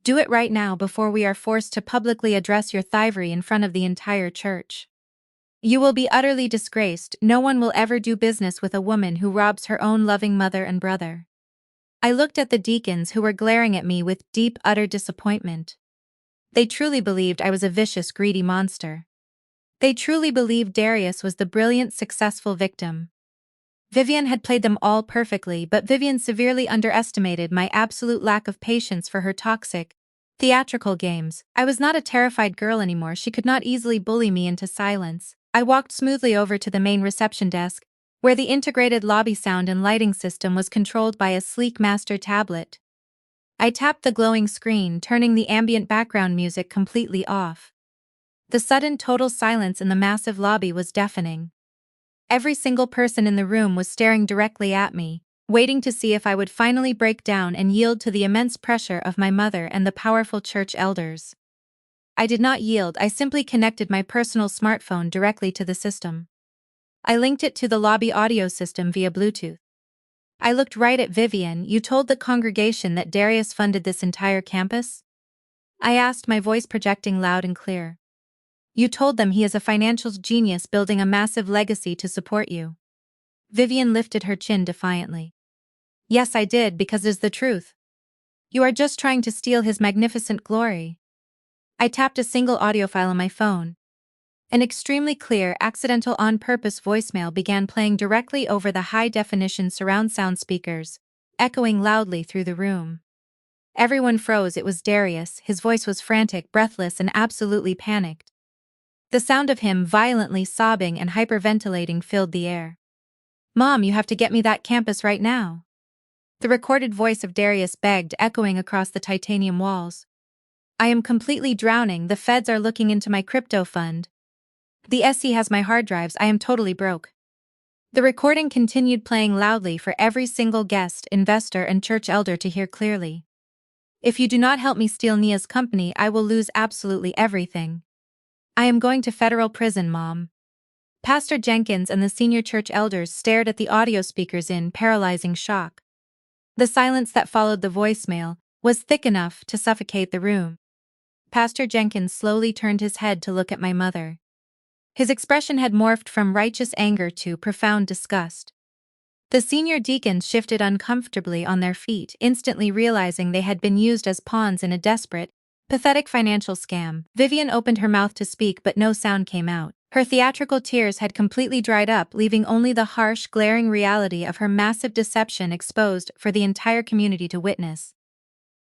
[SPEAKER 1] Do it right now before we are forced to publicly address your thievery in front of the entire church. You will be utterly disgraced. No one will ever do business with a woman who robs her own loving mother and brother." I looked at the deacons who were glaring at me with deep, utter disappointment. They truly believed I was a vicious, greedy monster. They truly believed Darius was the brilliant, successful victim. Vivian had played them all perfectly, but Vivian severely underestimated my absolute lack of patience for her toxic, theatrical games. I was not a terrified girl anymore. She could not easily bully me into silence. I walked smoothly over to the main reception desk, where the integrated lobby sound and lighting system was controlled by a sleek master tablet. I tapped the glowing screen, turning the ambient background music completely off. The sudden total silence in the massive lobby was deafening. Every single person in the room was staring directly at me, waiting to see if I would finally break down and yield to the immense pressure of my mother and the powerful church elders. I did not yield. I simply connected my personal smartphone directly to the system. I linked it to the lobby audio system via Bluetooth. I looked right at Vivian. "You told the congregation that Darius funded this entire campus?" I asked, my voice projecting loud and clear. "You told them he is a financial genius building a massive legacy to support you." Vivian lifted her chin defiantly. "Yes, I did, because it's the truth. You are just trying to steal his magnificent glory." I tapped a single audio file on my phone. An extremely clear, accidental on-purpose voicemail began playing directly over the high-definition surround sound speakers, echoing loudly through the room. Everyone froze. It was Darius. His voice was frantic, breathless, and absolutely panicked. The sound of him violently sobbing and hyperventilating filled the air. "Mom, you have to get me that campus right now." The recorded voice of Darius begged, echoing across the titanium walls. "I am completely drowning. The feds are looking into my crypto fund. The SE has my hard drives. I am totally broke." The recording continued playing loudly for every single guest, investor, and church elder to hear clearly. "If you do not help me steal Nia's company, I will lose absolutely everything. I am going to federal prison, Mom." Pastor Jenkins and the senior church elders stared at the audio speakers in paralyzing shock. The silence that followed the voicemail was thick enough to suffocate the room. Pastor Jenkins slowly turned his head to look at my mother. His expression had morphed from righteous anger to profound disgust. The senior deacons shifted uncomfortably on their feet, instantly realizing they had been used as pawns in a desperate, pathetic financial scam. Vivian opened her mouth to speak, but no sound came out. Her theatrical tears had completely dried up, leaving only the harsh, glaring reality of her massive deception exposed for the entire community to witness.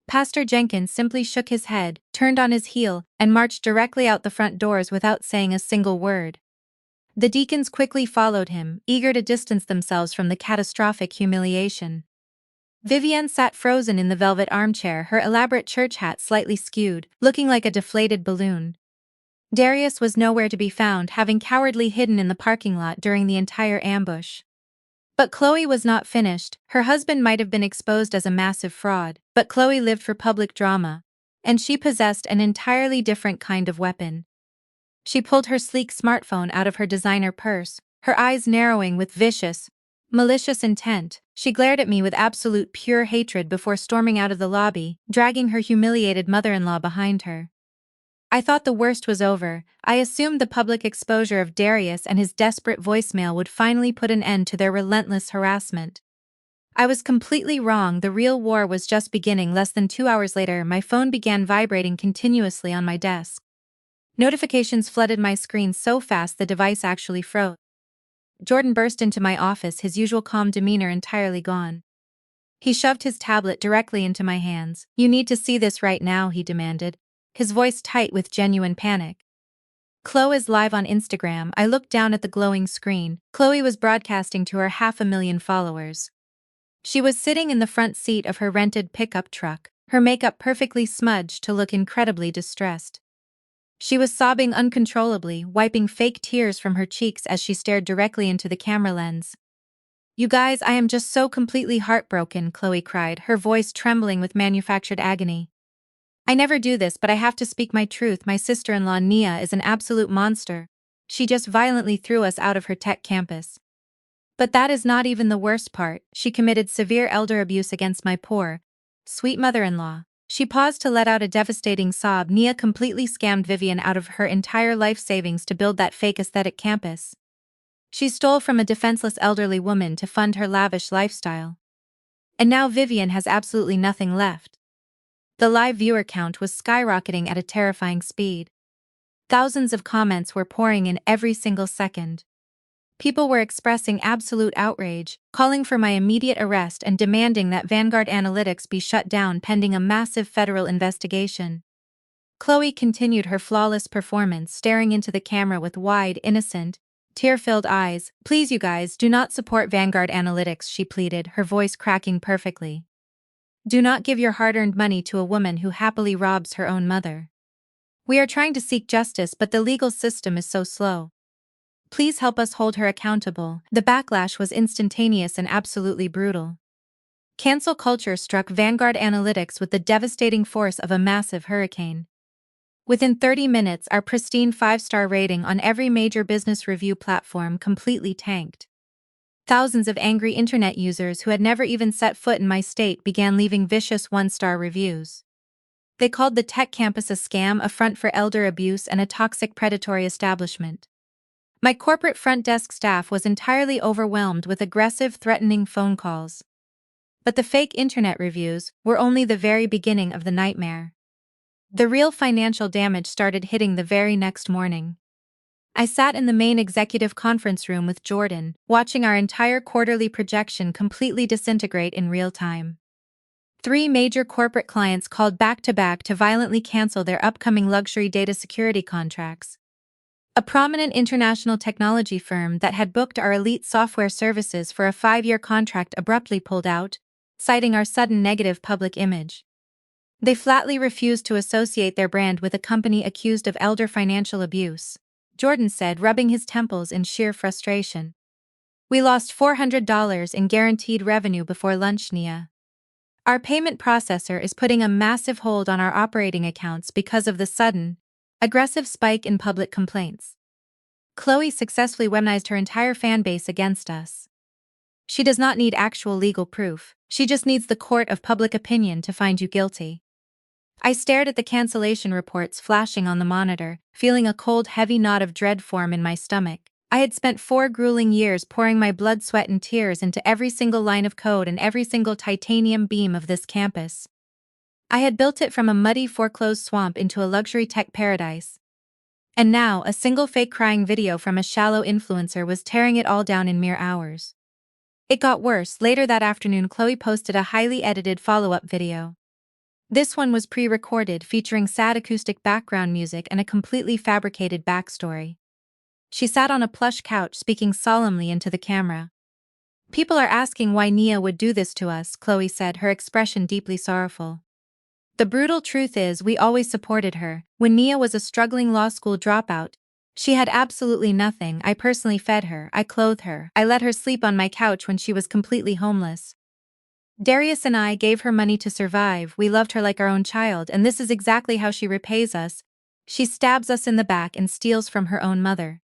[SPEAKER 1] Pastor Jenkins simply shook his head, turned on his heel, and marched directly out the front doors without saying a single word. The deacons quickly followed him, eager to distance themselves from the catastrophic humiliation. Vivian sat frozen in the velvet armchair, her elaborate church hat slightly skewed, looking like a deflated balloon. Darius was nowhere to be found, having cowardly hidden in the parking lot during the entire ambush. But Chloe was not finished. Her husband might have been exposed as a massive fraud, but Chloe lived for public drama, and she possessed an entirely different kind of weapon. She pulled her sleek smartphone out of her designer purse, her eyes narrowing with vicious, malicious intent. She glared at me with absolute pure hatred before storming out of the lobby, dragging her humiliated mother-in-law behind her. I thought the worst was over. I assumed the public exposure of Darius and his desperate voicemail would finally put an end to their relentless harassment. I was completely wrong. The real war was just beginning. Less than 2 hours later, my phone began vibrating continuously on my desk. Notifications flooded my screen so fast the device actually froze. Jordan burst into my office, his usual calm demeanor entirely gone. He shoved his tablet directly into my hands. "You need to see this right now," he demanded, his voice tight with genuine panic. "Chloe is live on Instagram." I looked down at the glowing screen. Chloe was broadcasting to her 500,000 followers. She was sitting in the front seat of her rented pickup truck, her makeup perfectly smudged to look incredibly distressed. She was sobbing uncontrollably, wiping fake tears from her cheeks as she stared directly into the camera lens. "You guys, I am just so completely heartbroken," Chloe cried, her voice trembling with manufactured agony. "I never do this, but I have to speak my truth. My sister-in-law Nia is an absolute monster. She just violently threw us out of her tech campus. But that is not even the worst part. She committed severe elder abuse against my poor, sweet mother-in-law." She paused to let out a devastating sob. "Nia completely scammed Vivian out of her entire life savings to build that fake aesthetic campus. She stole from a defenseless elderly woman to fund her lavish lifestyle. And now Vivian has absolutely nothing left." The live viewer count was skyrocketing at a terrifying speed. Thousands of comments were pouring in every single second. People were expressing absolute outrage, calling for my immediate arrest and demanding that Vanguard Analytics be shut down pending a massive federal investigation. Chloe continued her flawless performance, staring into the camera with wide, innocent, tear-filled eyes. "Please, you guys, do not support Vanguard Analytics," she pleaded, her voice cracking perfectly. "Do not give your hard-earned money to a woman who happily robs her own mother. We are trying to seek justice, but the legal system is so slow. Please help us hold her accountable." The backlash was instantaneous and absolutely brutal. Cancel culture struck Vanguard Analytics with the devastating force of a massive hurricane. Within 30 minutes, our pristine 5-star rating on every major business review platform completely tanked. Thousands of angry internet users who had never even set foot in my state began leaving vicious 1-star reviews. They called the tech campus a scam, a front for elder abuse, and a toxic predatory establishment. My corporate front desk staff was entirely overwhelmed with aggressive, threatening phone calls. But the fake internet reviews were only the very beginning of the nightmare. The real financial damage started hitting the very next morning. I sat in the main executive conference room with Jordan, watching our entire quarterly projection completely disintegrate in real time. 3 major corporate clients called back-to-back to violently cancel their upcoming luxury data security contracts. A prominent international technology firm that had booked our elite software services for a 5-year contract abruptly pulled out, citing our sudden negative public image. They flatly refused to associate their brand with a company accused of elder financial abuse, Jordan said, rubbing his temples in sheer frustration. "We lost $400 in guaranteed revenue before lunch, Nia. Our payment processor is putting a massive hold on our operating accounts because of the sudden, aggressive spike in public complaints. Chloe successfully weaponized her entire fan base against us. She does not need actual legal proof, she just needs the court of public opinion to find you guilty." I stared at the cancellation reports flashing on the monitor, feeling a cold, heavy knot of dread form in my stomach. I had spent 4 grueling years pouring my blood, sweat, and tears into every single line of code and every single titanium beam of this campus. I had built it from a muddy, foreclosed swamp into a luxury tech paradise. And now, a single fake crying video from a shallow influencer was tearing it all down in mere hours. It got worse. Later that afternoon, Chloe posted a highly edited follow-up video. This one was pre-recorded, featuring sad acoustic background music and a completely fabricated backstory. She sat on a plush couch speaking solemnly into the camera. "People are asking why Nia would do this to us," Chloe said, her expression deeply sorrowful. "The brutal truth is we always supported her. When Nia was a struggling law school dropout, she had absolutely nothing. I personally fed her, I clothed her, I let her sleep on my couch when she was completely homeless. Darius and I gave her money to survive. We loved her like our own child, and this is exactly how she repays us. She stabs us in the back and steals from her own mother."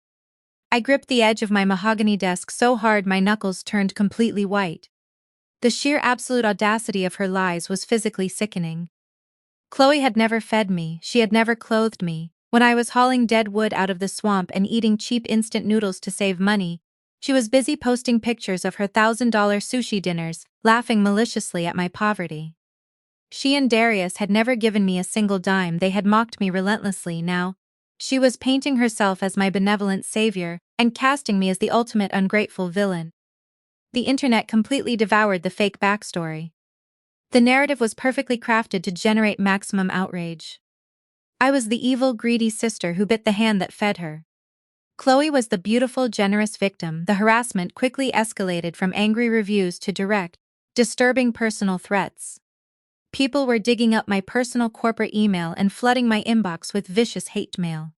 [SPEAKER 1] I gripped the edge of my mahogany desk so hard my knuckles turned completely white. The sheer absolute audacity of her lies was physically sickening. Chloe had never fed me, she had never clothed me. When I was hauling dead wood out of the swamp and eating cheap instant noodles to save money, she was busy posting pictures of her $1,000 sushi dinners, laughing maliciously at my poverty. She and Darius had never given me a single dime. They had mocked me relentlessly. Now, she was painting herself as my benevolent savior and casting me as the ultimate ungrateful villain. The internet completely devoured the fake backstory. The narrative was perfectly crafted to generate maximum outrage. I was the evil, greedy sister who bit the hand that fed her. Chloe was the beautiful, generous victim. The harassment quickly escalated from angry reviews to direct, disturbing personal threats. People were digging up my personal corporate email and flooding my inbox with vicious hate mail.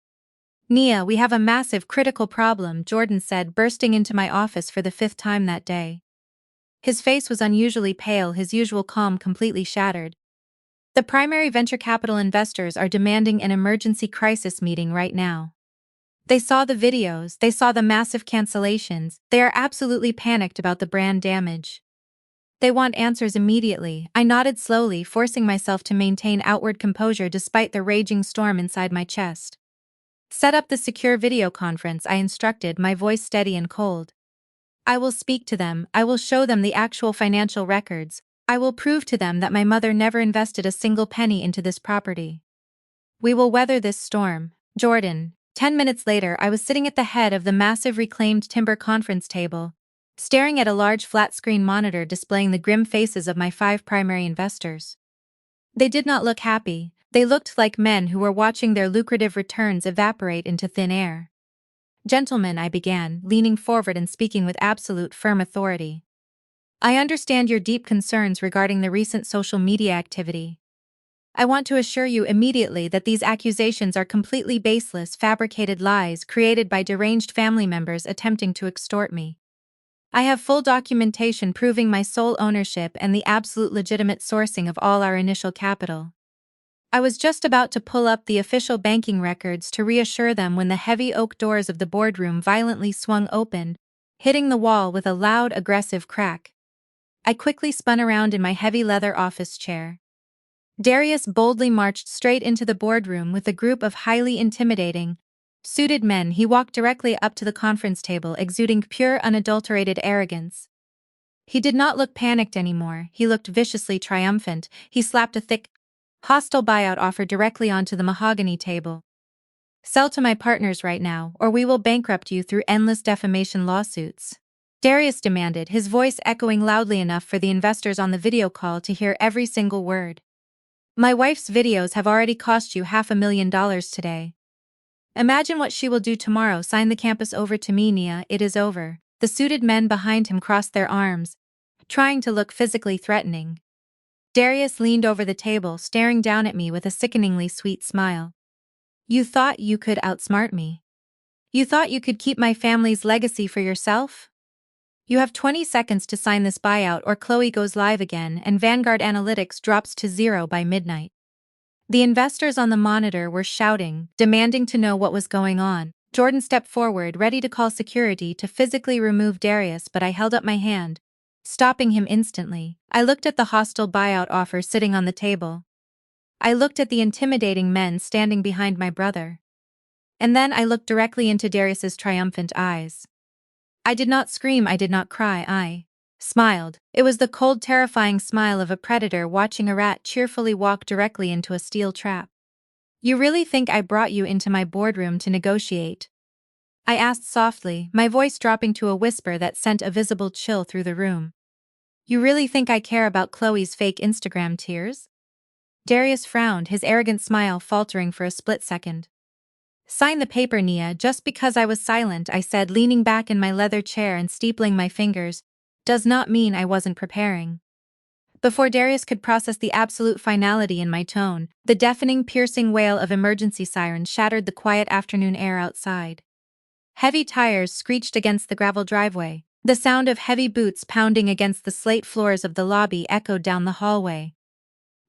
[SPEAKER 1] "Nia, we have a massive, critical problem," Jordan said, bursting into my office for the 5th time that day. His face was unusually pale, his usual calm completely shattered. "The primary venture capital investors are demanding an emergency crisis meeting right now. They saw the videos, they saw the massive cancellations, they are absolutely panicked about the brand damage. They want answers immediately." I nodded slowly, forcing myself to maintain outward composure despite the raging storm inside my chest. "Set up the secure video conference," I instructed, my voice steady and cold. "I will speak to them, I will show them the actual financial records, I will prove to them that my mother never invested a single penny into this property. We will weather this storm, Jordan. 10 minutes later, I was sitting at the head of the massive reclaimed timber conference table, staring at a large flat-screen monitor displaying the grim faces of my 5 primary investors. They did not look happy. They looked like men who were watching their lucrative returns evaporate into thin air. "Gentlemen," I began, leaning forward and speaking with absolute firm authority. "I understand your deep concerns regarding the recent social media activity. I want to assure you immediately that these accusations are completely baseless, fabricated lies created by deranged family members attempting to extort me. I have full documentation proving my sole ownership and the absolute legitimate sourcing of all our initial capital." I was just about to pull up the official banking records to reassure them when the heavy oak doors of the boardroom violently swung open, hitting the wall with a loud, aggressive crack. I quickly spun around in my heavy leather office chair. Darius boldly marched straight into the boardroom with a group of highly intimidating, suited men. He walked directly up to the conference table, exuding pure, unadulterated arrogance. He did not look panicked anymore, he looked viciously triumphant. He slapped a thick, hostile buyout offer directly onto the mahogany table. "Sell to my partners right now, or we will bankrupt you through endless defamation lawsuits," Darius demanded, his voice echoing loudly enough for the investors on the video call to hear every single word. "My wife's videos have already cost you $500,000 today. Imagine what she will do tomorrow. Sign the campus over to me, Nia, it is over." The suited men behind him crossed their arms, trying to look physically threatening. Darius leaned over the table, staring down at me with a sickeningly sweet smile. "You thought you could outsmart me? You thought you could keep my family's legacy for yourself? You have 20 seconds to sign this buyout or Chloe goes live again and Vanguard Analytics drops to 0 by midnight." The investors on the monitor were shouting, demanding to know what was going on. Jordan stepped forward, ready to call security to physically remove Darius, but I held up my hand, stopping him instantly. I looked at the hostile buyout offer sitting on the table. I looked at the intimidating men standing behind my brother. And then I looked directly into Darius's triumphant eyes. I did not scream, I did not cry, I smiled. It was the cold, terrifying smile of a predator watching a rat cheerfully walk directly into a steel trap. "You really think I brought you into my boardroom to negotiate?" I asked softly, my voice dropping to a whisper that sent a visible chill through the room. "You really think I care about Chloe's fake Instagram tears?" Darius frowned, his arrogant smile faltering for a split second. "Sign the paper, Nia." Just because I was silent, I said, leaning back in my leather chair and steepling my fingers, does not mean I wasn't preparing. Before Darius could process the absolute finality in my tone, the deafening, piercing wail of emergency sirens shattered the quiet afternoon air outside. Heavy tires screeched against the gravel driveway. The sound of heavy boots pounding against the slate floors of the lobby echoed down the hallway.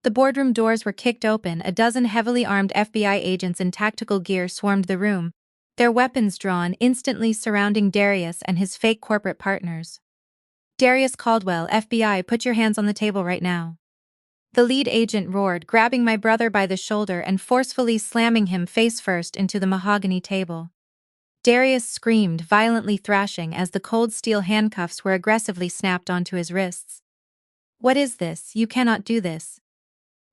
[SPEAKER 1] The boardroom doors were kicked open. A dozen heavily armed FBI agents in tactical gear swarmed the room, their weapons drawn, instantly surrounding Darius and his fake corporate partners. "Darius Caldwell, FBI, put your hands on the table right now." The lead agent roared, grabbing my brother by the shoulder and forcefully slamming him face first into the mahogany table. Darius screamed, violently thrashing as the cold steel handcuffs were aggressively snapped onto his wrists. "What is this? You cannot do this."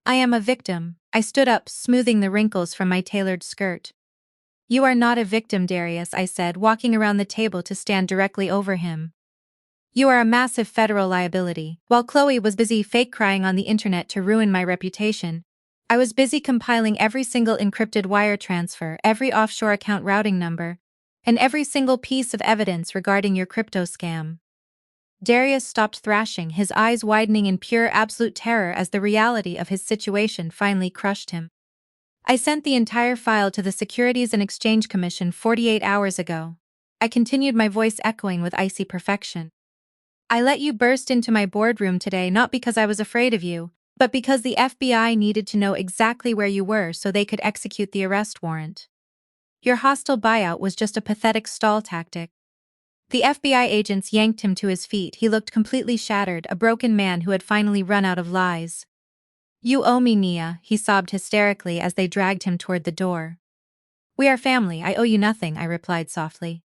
[SPEAKER 1] "I am a victim." I stood up, smoothing the wrinkles from my tailored skirt. "You are not a victim, Darius," I said, walking around the table to stand directly over him. "You are a massive federal liability." While Chloe was busy fake crying on the internet to ruin my reputation, I was busy compiling every single encrypted wire transfer, every offshore account routing number, and every single piece of evidence regarding your crypto scam. Darius stopped thrashing, his eyes widening in pure absolute terror as the reality of his situation finally crushed him. "I sent the entire file to the Securities and Exchange Commission 48 hours ago." I continued, my voice echoing with icy perfection. "I let you burst into my boardroom today not because I was afraid of you, but because the FBI needed to know exactly where you were so they could execute the arrest warrant. Your hostile buyout was just a pathetic stall tactic." The FBI agents yanked him to his feet. He looked completely shattered, a broken man who had finally run out of lies. "You owe me, Nia," he sobbed hysterically as they dragged him toward the door. "We are family, I owe you nothing," I replied softly.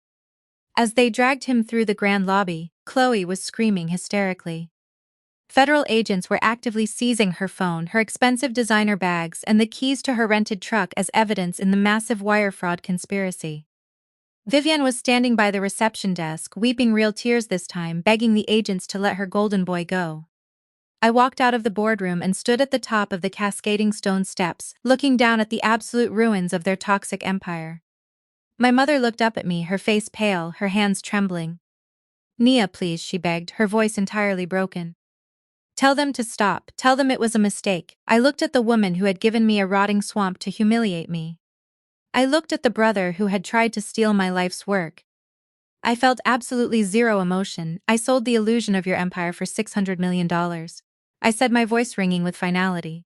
[SPEAKER 1] As they dragged him through the grand lobby, Chloe was screaming hysterically. Federal agents were actively seizing her phone, her expensive designer bags, and the keys to her rented truck as evidence in the massive wire fraud conspiracy. Vivian was standing by the reception desk, weeping real tears this time, begging the agents to let her golden boy go. I walked out of the boardroom and stood at the top of the cascading stone steps, looking down at the absolute ruins of their toxic empire. My mother looked up at me, her face pale, her hands trembling. "Nia, please," she begged, her voice entirely broken. "Tell them to stop, tell them it was a mistake." I looked at the woman who had given me a rotting swamp to humiliate me. I looked at the brother who had tried to steal my life's work. I felt absolutely zero emotion. "I sold the illusion of your empire for $600 million. I said, my voice ringing with finality.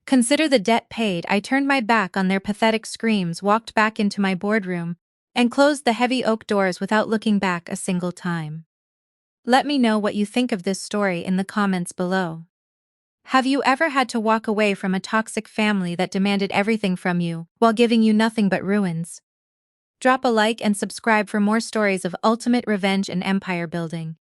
[SPEAKER 1] "Consider the debt paid." I turned my back on their pathetic screams, walked back into my boardroom, and closed the heavy oak doors without looking back a single time. Let me know what you think of this story in the comments below. Have you ever had to walk away from a toxic family that demanded everything from you, while giving you nothing but ruins? Drop a like and subscribe for more stories of ultimate revenge and empire building.